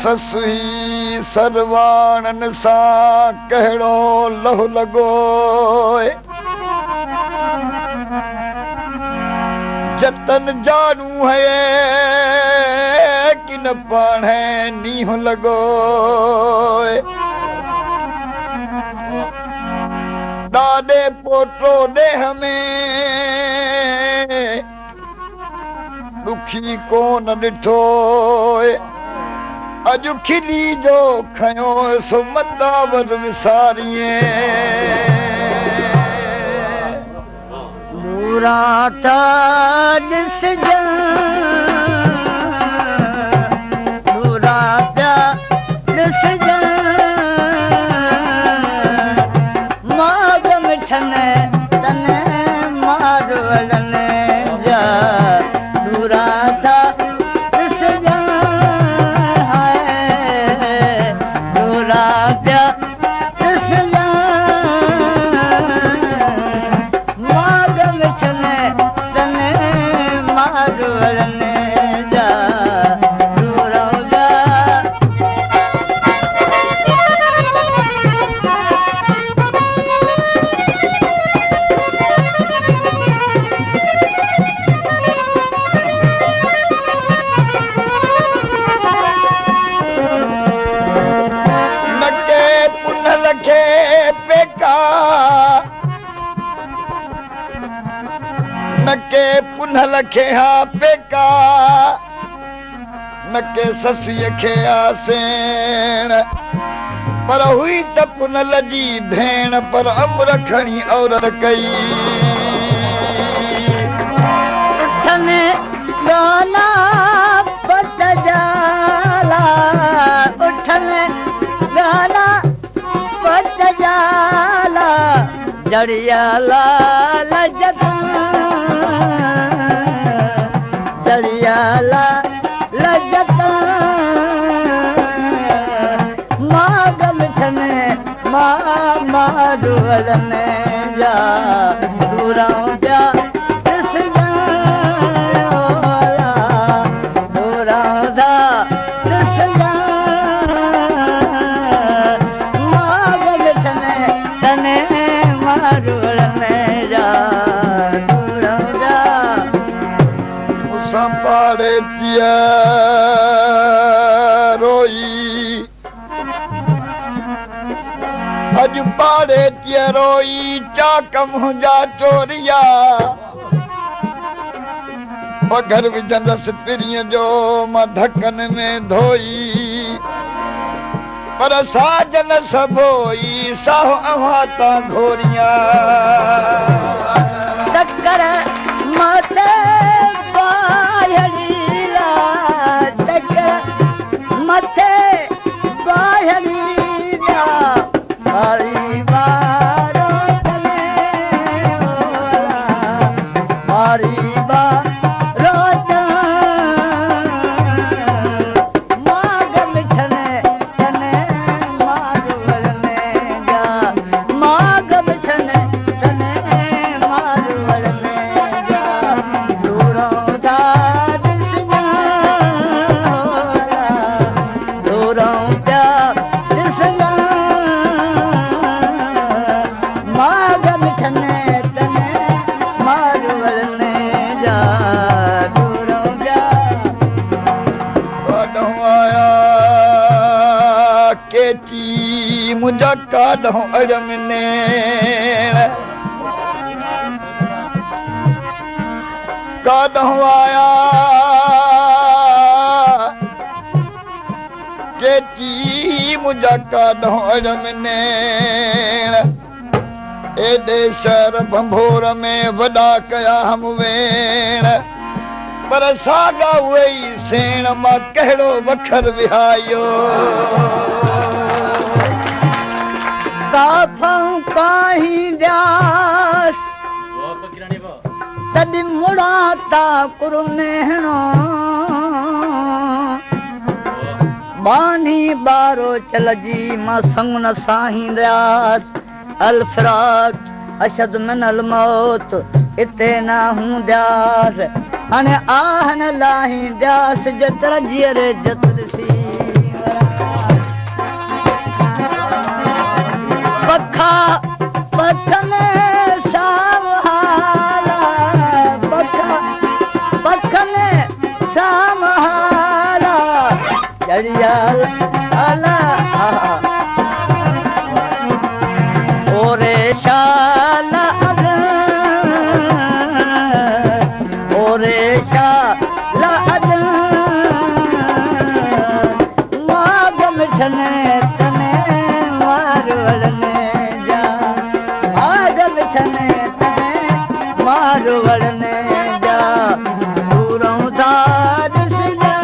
ससुई सरवाणन सां कहिड़ो लहु लॻो जतन जानू है कि न पाणे नींहुं लॻो ॾाॾे पोटो ॾेह में ॾुखी कोन ॾिठो अॼु खिली जो खयो सो मदावर विसारिए बुरा था ॾिसजनि बुरा था ॾिसजनि माग मिठनि तने मार वलनि जा बुरा था पुनल खे हा पेका न के ससीअ खे आसेण पर हुई त पुनल जी भेण पर अमर खणी औरत कई उठने गाना पत जाला उठने गाना पत जाला जड़िया लाल जतन दरियाला लजता माग मिठने मारुवल में जा दूरां जा रोई अॼु पाड़े तिया रोई चाकम जा चोरिया पघर विझंदसि पिरीअ जो मां धकन में धोई पर साजन सभोई साहो अव्हां तां घोरिया चक्कर माते बाहरीला चक्कर माते बाहरीला हरी बारो तने हरी बारो माग मिठने तने मारुवल में जा माग मिठने तने मारुवल में जा दूरों दा दिसना दूरों दा दिसना माग मिठने तने मारुवल में जा दूरों जा काॾों आया केची मुंहिंजा काॾों अड़ में नेण काॾों आया केची मुंहिंजा काॾों अड़ में नेण एॾे शहर भंभोर में वॾा कया हम वेण पर सागा उहे ई सेण मां कहिड़ो वखर विहायो काफं काही द्यास तॾहिं मुड़ा ता कुरमेहणो बानी बारो चलजी मां संग न साहीं द्यास अल फिराक अशद मन अल मौत इते ना हूं द्यास हाणे आहन लाही द्यास जतर जीअरे जत ॾिसी पखा पखने सामहारा पखा पखने सामहारा चढ़िया आला ओरे शाला ओरे शाला माग मिठने तने मारवड़ने जा माग मिठने तने मारवड़ने जा दूरों दाद से जा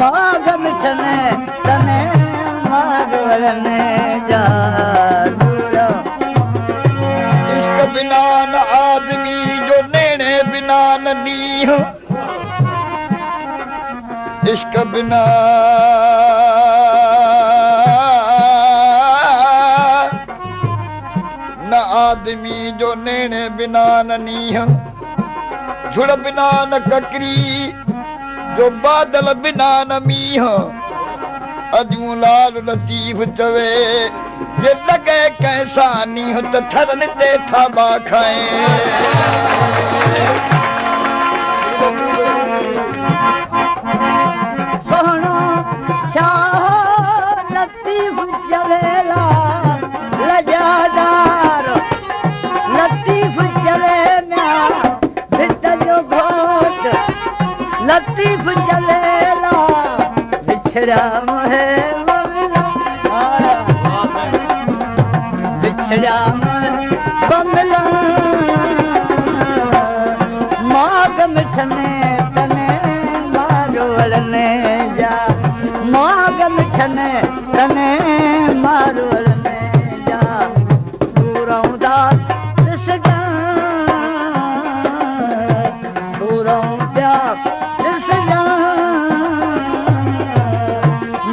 माग मिठने तने मारवड़ने जा इश्क बिना न आदमी जो नेणे बिना न नीह इश्क बिना न आदमी जो नेणे बिना न नीह झुड़ बिना न ककरी जो बादल बिना न मीह अजूं लाल लतीफ चवे ये लगे कैसा नीह त थरन ते थाबा खाए सोहणो शाह लतीफ चवेला लजादार लतीफ चवे म्या भित जो घोट लतीफ चवेला बिछड़ा मोहे बिछड़ा बंगला माग मिठने तने मारवड़ने जा माग मिठने तने मारवड़ने जा दूरों दास दिस जा दूरों दास दिस जा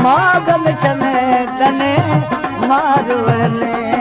माग मिठने तने मारवड़ने